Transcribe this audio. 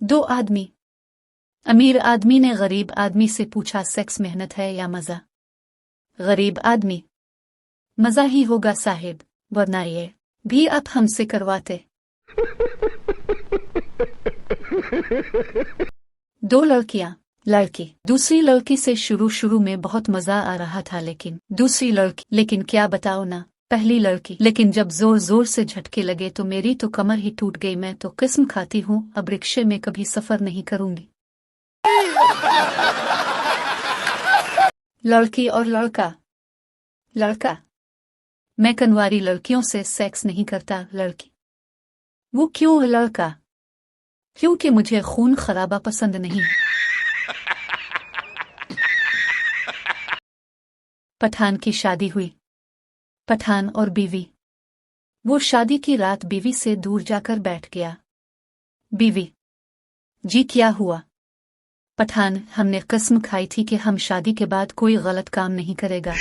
दो आदमी। अमीर आदमी ने गरीब आदमी से पूछा, सेक्स मेहनत है या मजा? गरीब आदमी, मजा ही होगा साहिब, वरना ये भी आप हमसे करवाते। दो लड़कियां। लड़की दूसरी लड़की से शुरू में बहुत मजा आ रहा था, लेकिन क्या बताओ ना, पहली लड़की, लेकिन जब जोर जोर से झटके लगे तो मेरी तो कमर ही टूट गई। मैं तो किस्म खाती हूँ, अब रिक्शे में कभी सफर नहीं करूंगी। लड़की और लड़का। लड़का, मैं कनवारी लड़कियों से सेक्स नहीं करता। लड़की, वो क्यों? लड़का, क्योंकि मुझे खून खराबा पसंद नहीं। पठान की शादी हुई। पठान और बीवी। वो शादी की रात बीवी से दूर जाकर बैठ गया। बीवी, जी क्या हुआ? पठान, हमने कसम खाई थी कि हम शादी के बाद कोई गलत काम नहीं करेगा।